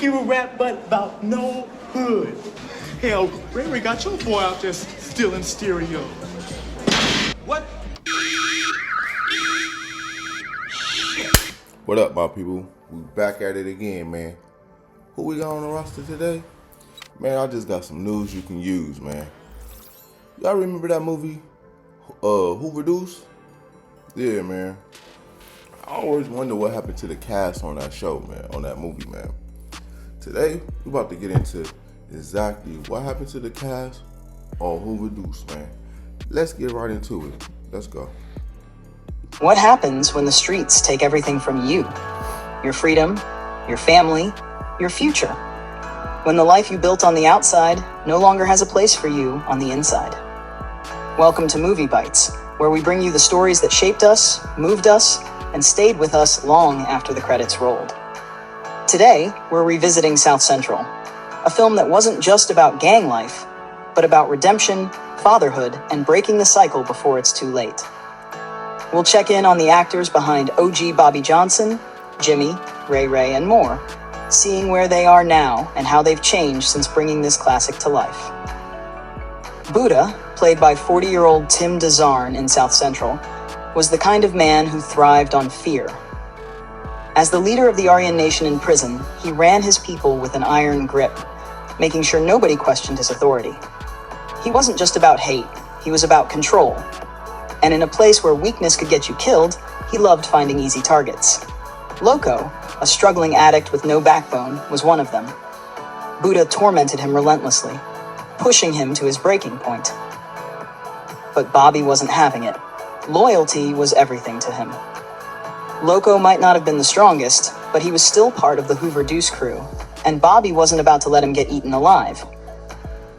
give a rap but about no hood. Hell, Ray Ray got your boy out there stealing stereo. What? What up, my people? We back at it again, man. Who we got on the roster today? Man, I just got some news you can use, man. Y'all remember that movie, Hoover Deuce? Yeah, man. I always wonder what happened to the cast on that show, man, on that movie, man. Today, we about to get into exactly what happened to the cast on Hoover Deuce, man. Let's get right into it. Let's go. What happens when the streets take everything from you? Your freedom, your family, your future. When the life you built on the outside no longer has a place for you on the inside. Welcome to Movie Bites, where we bring you the stories that shaped us, moved us, and stayed with us long after the credits rolled. Today, we're revisiting South Central, a film that wasn't just about gang life, but about redemption, fatherhood, and breaking the cycle before it's too late. We'll check in on the actors behind OG Bobby Johnson, Jimmy, Ray Ray, and more, seeing where they are now and how they've changed since bringing this classic to life. Buddha, played by 40-year-old Tim DeZarn in South Central, was the kind of man who thrived on fear. As the leader of the Aryan Nation in prison, he ran his people with an iron grip, making sure nobody questioned his authority. He wasn't just about hate, he was about control. And in a place where weakness could get you killed, he loved finding easy targets. Loco, a struggling addict with no backbone, was one of them. Buddha tormented him relentlessly, pushing him to his breaking point. But Bobby wasn't having it. Loyalty was everything to him. Loco might not have been the strongest, but he was still part of the Hoover Deuce crew, and Bobby wasn't about to let him get eaten alive.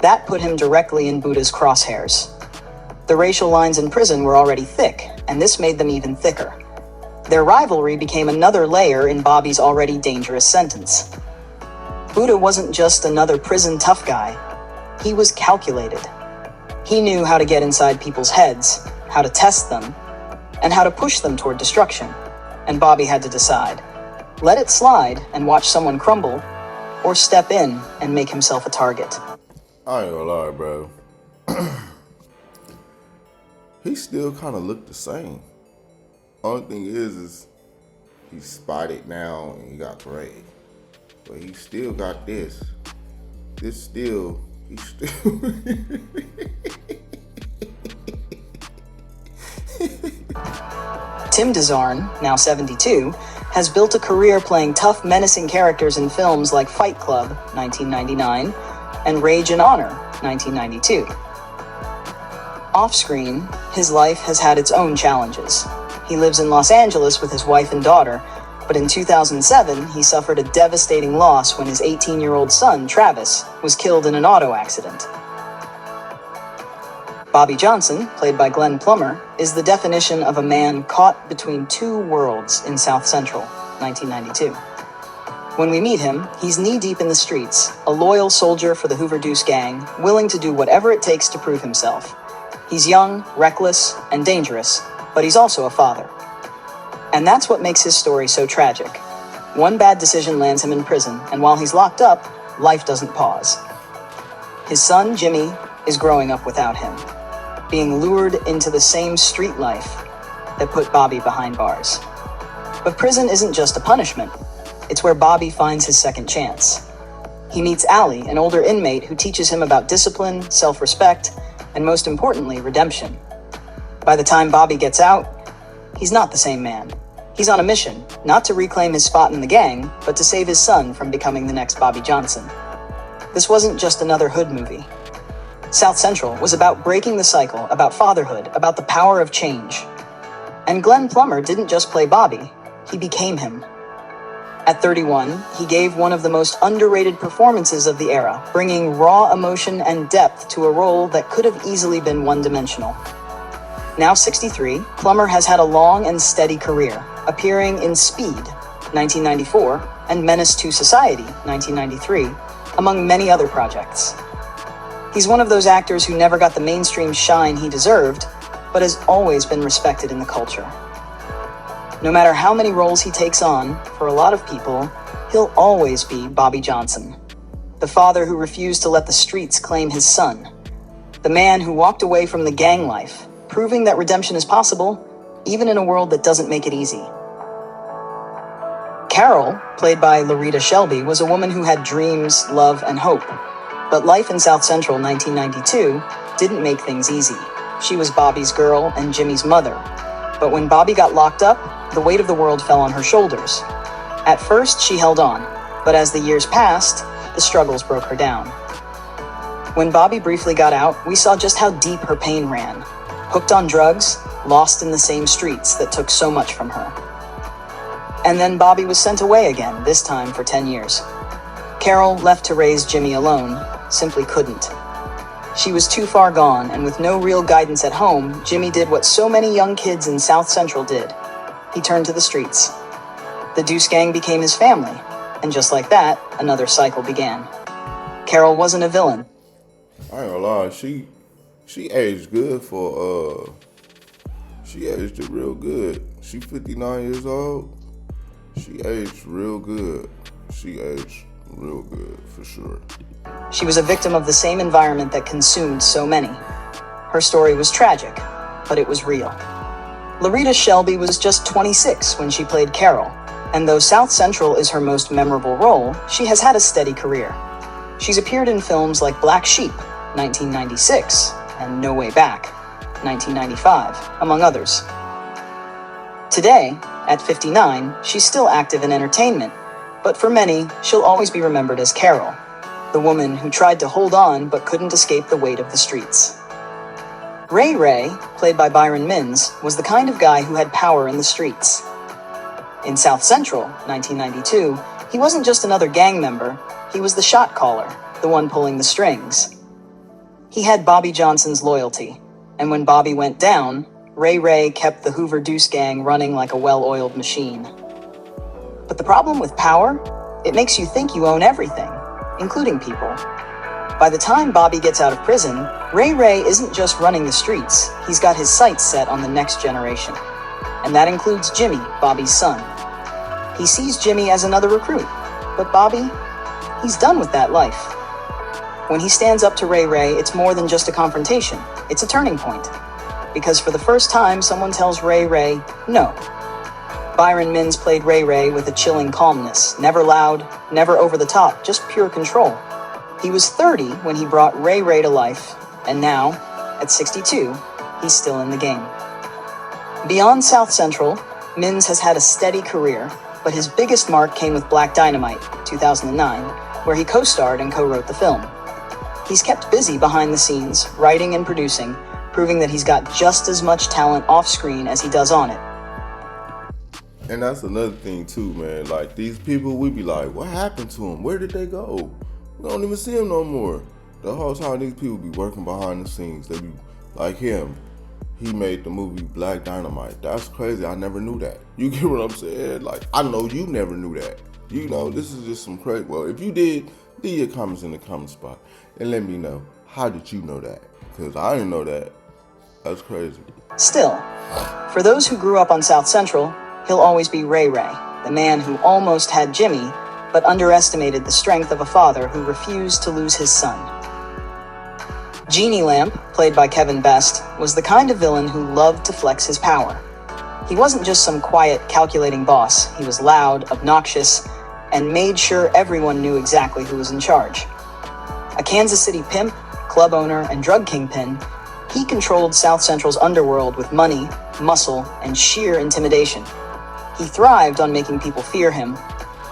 That put him directly in Buddha's crosshairs. The racial lines in prison were already thick, and this made them even thicker. Their rivalry became another layer in Bobby's already dangerous sentence. Buddha wasn't just another prison tough guy. He was calculated. He knew how to get inside people's heads, how to test them, and how to push them toward destruction. And Bobby had to decide. Let it slide and watch someone crumble, or step in and make himself a target. I ain't gonna lie, bro. He still kind of looked the same. Only thing is he's spotted now and he got gray. But he still got this. He's still. Tim DeZarn, now 72, has built a career playing tough, menacing characters in films like Fight Club, 1999, and Rage and Honor, 1992. Off-screen, his life has had its own challenges. He lives in Los Angeles with his wife and daughter, but in 2007, he suffered a devastating loss when his 18-year-old son, Travis, was killed in an auto accident. Bobby Johnson, played by Glenn Plummer, is the definition of a man caught between two worlds in South Central, 1992. When we meet him, he's knee-deep in the streets, a loyal soldier for the Hoover Deuce gang, willing to do whatever it takes to prove himself. He's young, reckless, and dangerous, but he's also a father. And that's what makes his story so tragic. One bad decision lands him in prison, and while he's locked up, life doesn't pause. His son, Jimmy, is growing up without him, being lured into the same street life that put Bobby behind bars. But prison isn't just a punishment. It's where Bobby finds his second chance. He meets Allie, an older inmate who teaches him about discipline, self-respect, and most importantly, redemption. By the time Bobby gets out, he's not the same man. He's on a mission, not to reclaim his spot in the gang, but to save his son from becoming the next Bobby Johnson. This wasn't just another hood movie. South Central was about breaking the cycle, about fatherhood, about the power of change. And Glenn Plummer didn't just play Bobby, he became him. At 31, he gave one of the most underrated performances of the era, bringing raw emotion and depth to a role that could have easily been one-dimensional. Now 63, Plummer has had a long and steady career, appearing in Speed, 1994, and Menace to Society, 1993, among many other projects. He's one of those actors who never got the mainstream shine he deserved, but has always been respected in the culture. No matter how many roles he takes on, for a lot of people, he'll always be Bobby Johnson. The father who refused to let the streets claim his son. The man who walked away from the gang life, proving that redemption is possible, even in a world that doesn't make it easy. Carol, played by Larita Shelby, was a woman who had dreams, love, and hope. But life in South Central 1992 didn't make things easy. She was Bobby's girl and Jimmy's mother. But when Bobby got locked up, the weight of the world fell on her shoulders. At first, she held on, but as the years passed, the struggles broke her down. When Bobby briefly got out, we saw just how deep her pain ran. Hooked on drugs, lost in the same streets that took so much from her. And then Bobby was sent away again, this time for 10 years. Carol, left to raise Jimmy alone, simply couldn't. She was too far gone, and with no real guidance at home, Jimmy did what so many young kids in South Central did. He turned to the streets. The Deuce Gang became his family, and just like that, another cycle began. Carol wasn't a villain. I ain't gonna lie, she aged good for she aged it real good. She 59 years old. She aged real good. She aged real good for sure. She was a victim of the same environment that consumed so many. Her story was tragic, but it was real. Larita Shelby was just 26 when she played Carol, and though South Central is her most memorable role, she has had a steady career. She's appeared in films like Black Sheep, 1996, and No Way Back, 1995, among others. Today, at 59, she's still active in entertainment, but for many, she'll always be remembered as Carol, the woman who tried to hold on but couldn't escape the weight of the streets. Ray Ray, played by Byron Minns, was the kind of guy who had power in the streets. In South Central, 1992, he wasn't just another gang member, he was the shot caller, the one pulling the strings. He had Bobby Johnson's loyalty, and when Bobby went down, Ray Ray kept the Hoover Deuce Gang running like a well-oiled machine. But the problem with power? It makes you think you own everything, including people. By the time Bobby gets out of prison, Ray Ray isn't just running the streets, he's got his sights set on the next generation. And that includes Jimmy, Bobby's son. He sees Jimmy as another recruit, but Bobby, he's done with that life. When he stands up to Ray Ray, it's more than just a confrontation, it's a turning point. Because for the first time, someone tells Ray Ray, no. Byron Minns played Ray Ray with a chilling calmness, never loud, never over the top, just pure control. He was 30 when he brought Ray Ray to life, and now, at 62, he's still in the game. Beyond South Central, Minns has had a steady career, but his biggest mark came with Black Dynamite, 2009, where he co-starred and co-wrote the film. He's kept busy behind the scenes, writing and producing, proving that he's got just as much talent off-screen as he does on it. And that's another thing too, man. Like, these people, we be like, what happened to them? Where did they go? We don't even see them no more. The whole time these people be working behind the scenes. They be like him. He made the movie Black Dynamite. That's crazy. I never knew that. You get what I'm saying? Like, I know you never knew that. You know, this is just some crazy. Well, if you did, leave your comments in the comment spot and let me know. How did you know that? Because I didn't know that. That's crazy. Still, for those who grew up on South Central, he'll always be Ray Ray, the man who almost had Jimmy, but underestimated the strength of a father who refused to lose his son. Jeannie Lamp, played by Kevin Best, was the kind of villain who loved to flex his power. He wasn't just some quiet, calculating boss. He was loud, obnoxious, and made sure everyone knew exactly who was in charge. A Kansas City pimp, club owner, and drug kingpin, he controlled South Central's underworld with money, muscle, and sheer intimidation. He thrived on making people fear him,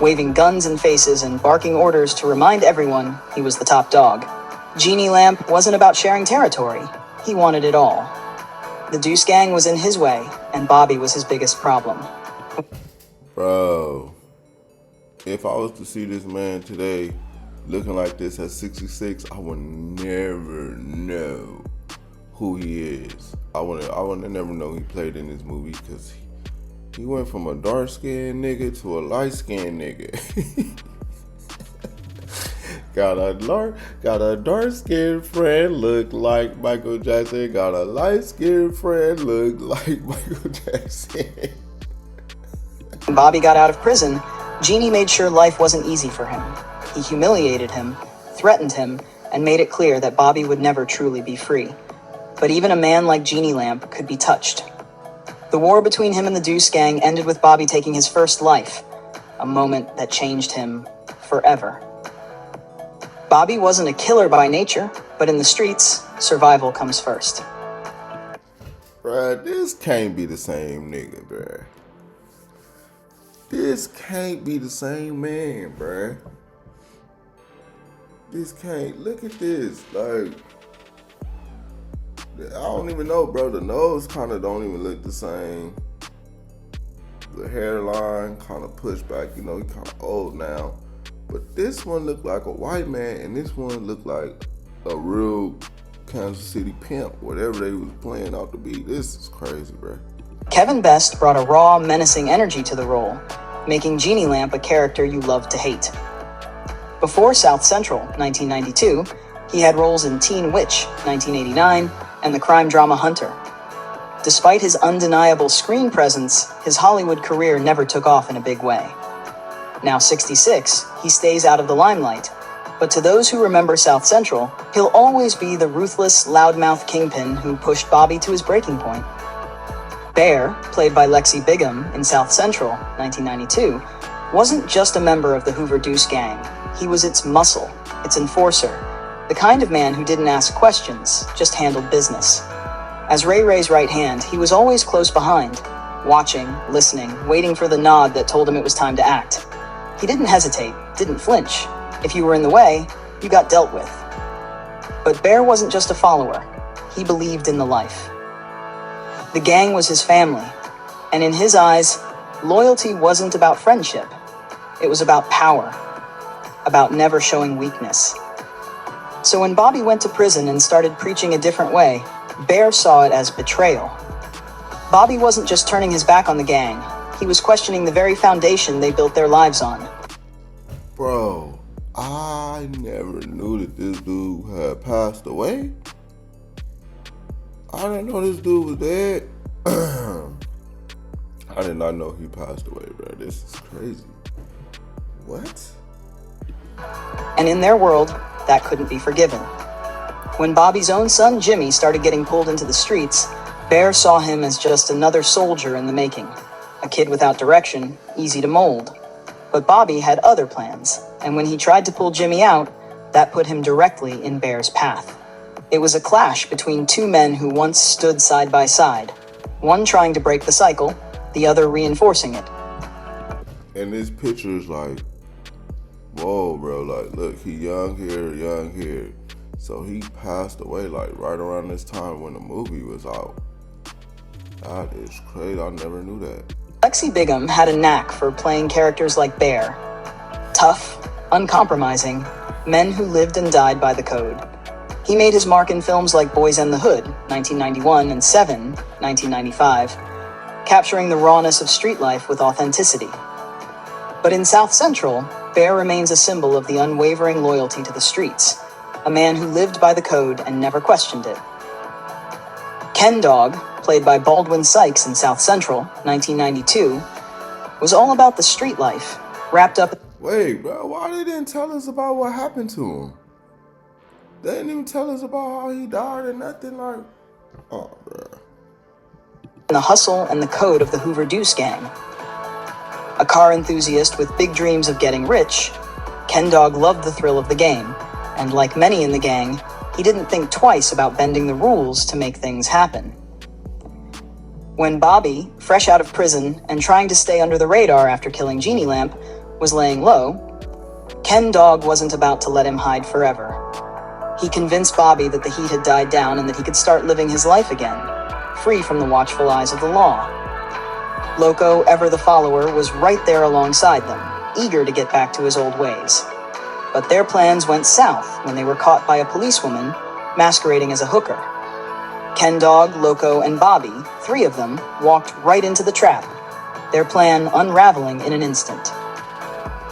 waving guns in faces and barking orders to remind everyone he was the top dog. Jeannie Lamp wasn't about sharing territory. He wanted it all. The Deuce Gang was in his way, and Bobby was his biggest problem. Bro, if I was to see this man today looking like this at 66, I would never know who he is. I would never know he played in this movie because he went from a dark-skinned nigga to a light-skinned nigga. Got a dark-skinned friend look like Michael Jackson. Got a light-skinned friend look like Michael Jackson. When Bobby got out of prison, Genie made sure life wasn't easy for him. He humiliated him, threatened him, and made it clear that Bobby would never truly be free. But even a man like Genie Lamp could be touched. The war between him and the Deuce Gang ended with Bobby taking his first life, a moment that changed him forever. Bobby wasn't a killer by nature, but in the streets, survival comes first. Bruh, this can't be the same nigga, bruh. This can't be the same man, bruh. This can't. Look at this. Like, I don't even know, bro. The nose kind of don't even look the same. The hairline kind of pushed back. You know, he kind of old now. But this one looked like a white man, and this one looked like a real Kansas City pimp, whatever they was playing out to be. This is crazy, bro. Kevin Best brought a raw, menacing energy to the role, making Genie Lamp a character you love to hate. Before South Central, 1992, he had roles in Teen Witch, 1989, and the crime drama Hunter. Despite his undeniable screen presence, his Hollywood career never took off in a big way. Now 66, he stays out of the limelight, but to those who remember South Central, he'll always be the ruthless, loudmouth kingpin who pushed Bobby to his breaking point. Bear, played by Lexi Bigham in South Central, 1992, wasn't just a member of the Hoover Deuce Gang. He was its muscle, its enforcer, the kind of man who didn't ask questions, just handled business. As Ray Ray's right hand, he was always close behind, watching, listening, waiting for the nod that told him it was time to act. He didn't hesitate, didn't flinch. If you were in the way, you got dealt with. But Bear wasn't just a follower. He believed in the life. The gang was his family, and in his eyes, loyalty wasn't about friendship. It was about power, about never showing weakness. So when Bobby went to prison and started preaching a different way, Bear saw it as betrayal. Bobby wasn't just turning his back on the gang. He was questioning the very foundation they built their lives on. Bro, I never knew that this dude had passed away. I didn't know this dude was dead. I did not know he passed away, bro. This is crazy. What? And in their world, that couldn't be forgiven. When Bobby's own son, Jimmy, started getting pulled into the streets, Bear saw him as just another soldier in the making. A kid without direction, easy to mold. But Bobby had other plans, and when he tried to pull Jimmy out, that put him directly in Bear's path. It was a clash between two men who once stood side by side, one trying to break the cycle, the other reinforcing it. And this picture is like, whoa, bro, like, look, he young here. So he passed away, like, right around this time when the movie was out. That is crazy, I never knew that. Lexi Bigham had a knack for playing characters like Bear. Tough, uncompromising, men who lived and died by the code. He made his mark in films like Boys and the Hood, 1991, and Seven, 1995, capturing the rawness of street life with authenticity. But in South Central, Bear remains a symbol of the unwavering loyalty to the streets, a man who lived by the code and never questioned it. Ken Dog, played by Baldwin Sykes in South Central, 1992, was all about the street life, wrapped up... Wait, bro, why they didn't tell us about what happened to him? They didn't even tell us about how he died or nothing, like... Oh, bro. ...in the hustle and the code of the Hoover Deuce Gang. A car enthusiast with big dreams of getting rich, Ken Dog loved the thrill of the game, and like many in the gang, he didn't think twice about bending the rules to make things happen. When Bobby, fresh out of prison and trying to stay under the radar after killing Genie Lamp, was laying low, Ken Dog wasn't about to let him hide forever. He convinced Bobby that the heat had died down and that he could start living his life again, free from the watchful eyes of the law. Loco, ever the follower, was right there alongside them, eager to get back to his old ways. But their plans went south when they were caught by a policewoman masquerading as a hooker. Ken Dog, Loco, and Bobby, three of them, walked right into the trap, their plan unraveling in an instant.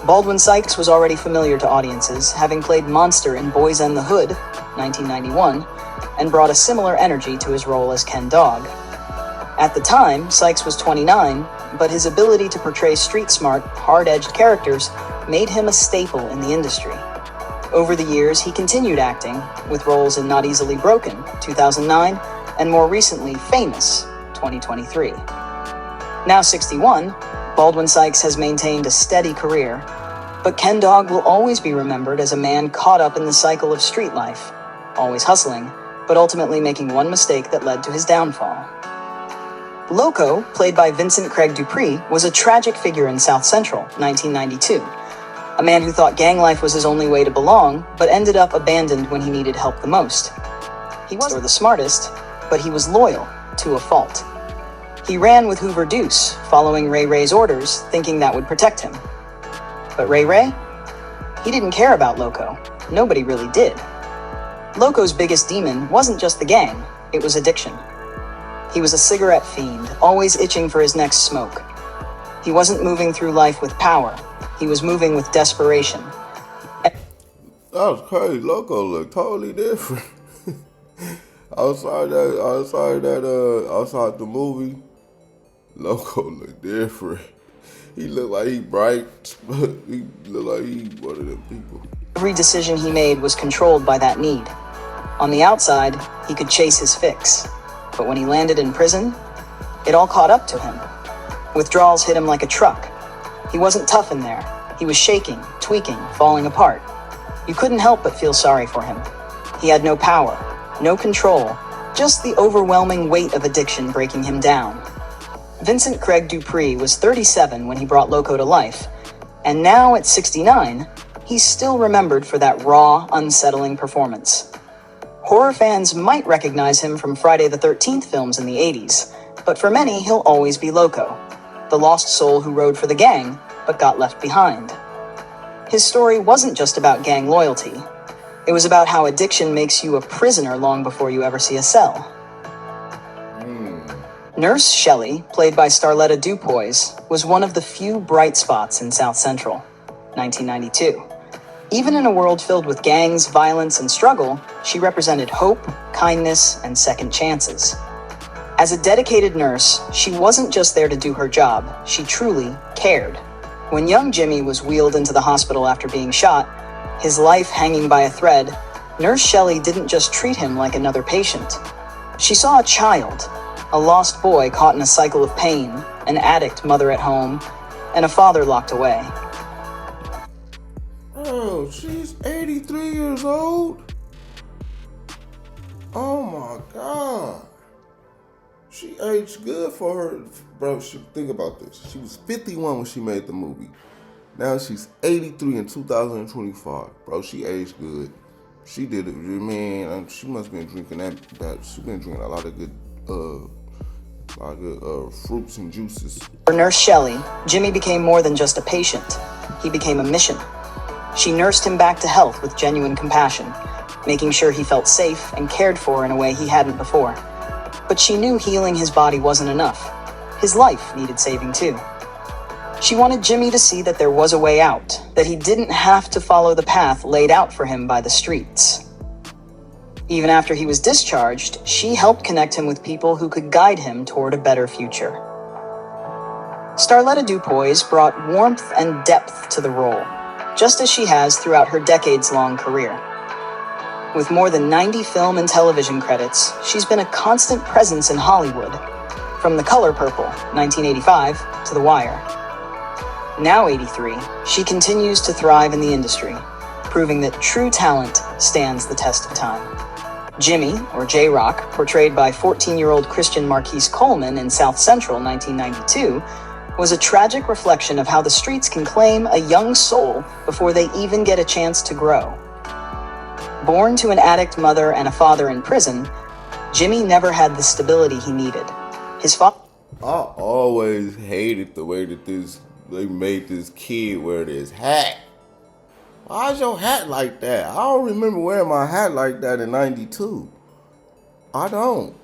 Baldwin Sykes was already familiar to audiences, having played Monster in Boys and the Hood, 1991, and brought a similar energy to his role as Ken Dog. At the time, Sykes was 29, but his ability to portray street-smart, hard-edged characters made him a staple in the industry. Over the years, he continued acting, with roles in Not Easily Broken, 2009, and more recently, Famous, 2023. Now 61, Baldwin Sykes has maintained a steady career, but Ken Dog will always be remembered as a man caught up in the cycle of street life, always hustling, but ultimately making one mistake that led to his downfall. Loco, played by Vincent Craig Dupree, was a tragic figure in South Central, 1992. A man who thought gang life was his only way to belong, but ended up abandoned when he needed help the most. He wasn't the smartest, but he was loyal to a fault. He ran with Hoover Deuce, following Ray Ray's orders, thinking that would protect him. But Ray Ray? He didn't care about Loco. Nobody really did. Loco's biggest demon wasn't just the gang, it was addiction. He was a cigarette fiend, always itching for his next smoke. He wasn't moving through life with power, he was moving with desperation. That was crazy. Loco looked totally different. outside the movie, Loco looked different. He looked like he bright, but he looked like he one of them people. Every decision he made was controlled by that need. On the outside, he could chase his fix. But when he landed in prison, it all caught up to him. Withdrawals hit him like a truck. He wasn't tough in there. He was shaking, tweaking, falling apart. You couldn't help but feel sorry for him. He had no power, no control, just the overwhelming weight of addiction breaking him down. Vincent Craig Dupree was 37 when he brought Loco to life, and now at 69, he's still remembered for that raw, unsettling performance. Horror fans might recognize him from Friday the 13th films in the 80s, but for many, he'll always be Loco, the lost soul who rode for the gang, but got left behind. His story wasn't just about gang loyalty. It was about how addiction makes you a prisoner long before you ever see a cell. Nurse Shelley, played by Starletta DuPois, was one of the few bright spots in South Central, 1992. Even in a world filled with gangs, violence, and struggle, she represented hope, kindness, and second chances. As a dedicated nurse, she wasn't just there to do her job, she truly cared. When young Jimmy was wheeled into the hospital after being shot, his life hanging by a thread, Nurse Shelley didn't just treat him like another patient. She saw a child, a lost boy caught in a cycle of pain, an addict mother at home, and a father locked away. Oh, she's 83 years old? Oh my God. She aged good for her. Bro, think about this. She was 51 when she made the movie. Now she's 83 in 2025. Bro, she aged good. She did it, man. She must have been drinking that. She's been drinking a lot of good fruits and juices. For Nurse Shelley, Jimmy became more than just a patient. He became a mission. She nursed him back to health with genuine compassion, making sure he felt safe and cared for in a way he hadn't before. But she knew healing his body wasn't enough. His life needed saving too. She wanted Jimmy to see that there was a way out, that he didn't have to follow the path laid out for him by the streets. Even after he was discharged, she helped connect him with people who could guide him toward a better future. Starletta DuPois brought warmth and depth to the role, just as she has throughout her decades-long career. With more than 90 film and television credits, she's been a constant presence in Hollywood, from The Color Purple, 1985, to The Wire. Now 83, she continues to thrive in the industry, proving that true talent stands the test of time. Jimmy, or J-Rock, portrayed by 14-year-old Christian Marquise Coleman in South Central 1992, was a tragic reflection of how the streets can claim a young soul before they even get a chance to grow. Born to an addict mother and a father in prison, Jimmy never had the stability he needed. His father... I always hated the way that they made this kid wear this hat. Why's your hat like that? I don't remember wearing my hat like that in 92. I don't.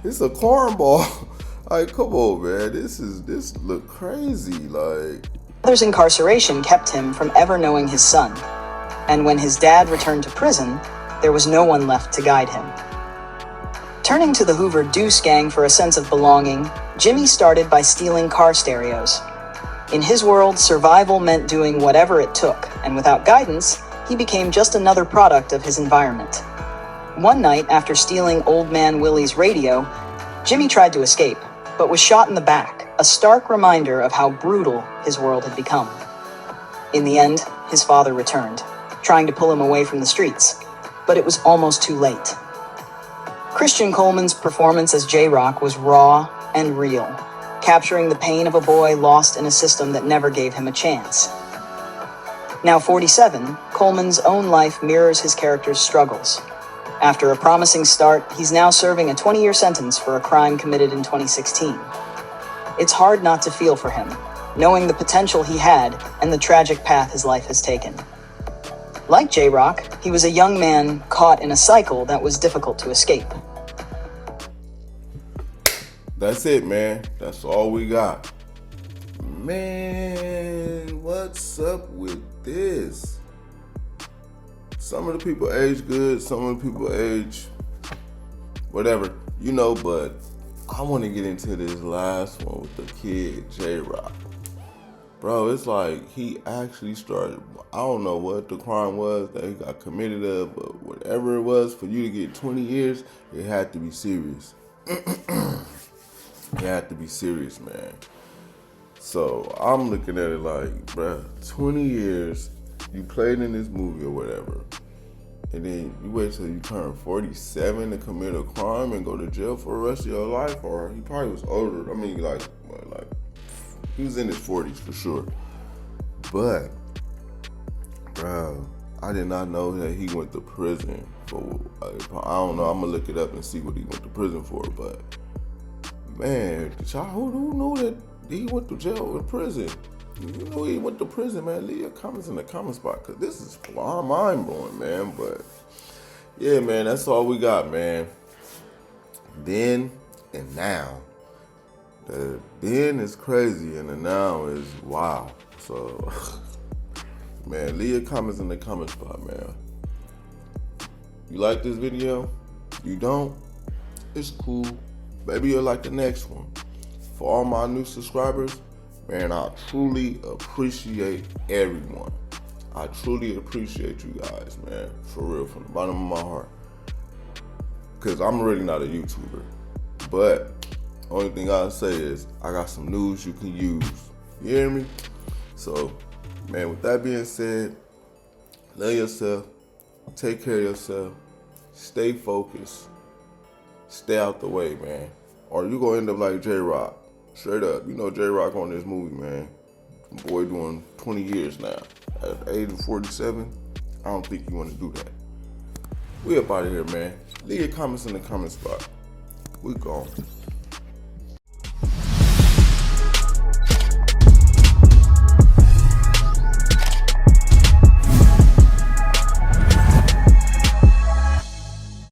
It's a cornball. Like, come on, man. This look crazy. Like, father's incarceration kept him from ever knowing his son. And when his dad returned to prison, there was no one left to guide him. Turning to the Hoover Deuce gang for a sense of belonging, Jimmy started by stealing car stereos. In his world, survival meant doing whatever it took, and without guidance, he became just another product of his environment. One night, after stealing Old Man Willie's radio, Jimmy tried to escape, but was shot in the back, a stark reminder of how brutal his world had become. In the end, his father returned, trying to pull him away from the streets, but it was almost too late. Christian Coleman's performance as J-Rock was raw and real, capturing the pain of a boy lost in a system that never gave him a chance. Now 47, Coleman's own life mirrors his character's struggles. After a promising start, he's now serving a 20-year sentence for a crime committed in 2016. It's hard not to feel for him, knowing the potential he had and the tragic path his life has taken. Like J-Rock, he was a young man caught in a cycle that was difficult to escape. That's it, man. That's all we got. Man, what's up with this? Some of the people age good, some of the people age whatever, but I want to get into this last one with the kid, J-Rock. Bro, it's like he actually started, I don't know what the crime was that he got committed of, but whatever it was, for you to get 20 years, it had to be serious. It had to be serious, man. So I'm looking at it like, bruh, 20 years, you played in this movie or whatever, and then you wait till you turn 47 to commit a crime and go to jail for the rest of your life, or he probably was older. I mean, like he was in his 40s for sure. But, bro, I did not know that he went to prison for, I don't know, I'm gonna look it up and see what he went to prison for, but man, who knew that he went to jail or prison? You know he went to prison, man. Leave your comments in the comment spot, because this is mind-blowing, man. But, yeah, man, that's all we got, man. Then and now. The then is crazy, and the now is wow. So, man, leave your comments in the comment spot, man. You like this video? You don't? It's cool. Maybe you'll like the next one. For all my new subscribers, man, I truly appreciate everyone. I truly appreciate you guys, man. For real, from the bottom of my heart. Because I'm really not a YouTuber. But only thing I'll say is I got some news you can use. You hear me? So, man, with that being said, love yourself. Take care of yourself. Stay focused. Stay out the way, man. Or you gonna end up like J-Rock. Straight up. You know J-Rock on this movie, man. Boy doing 20 years now. At the age of 47, I don't think you want to do that. We up out of here, man. Leave your comments in the comment spot. We gone.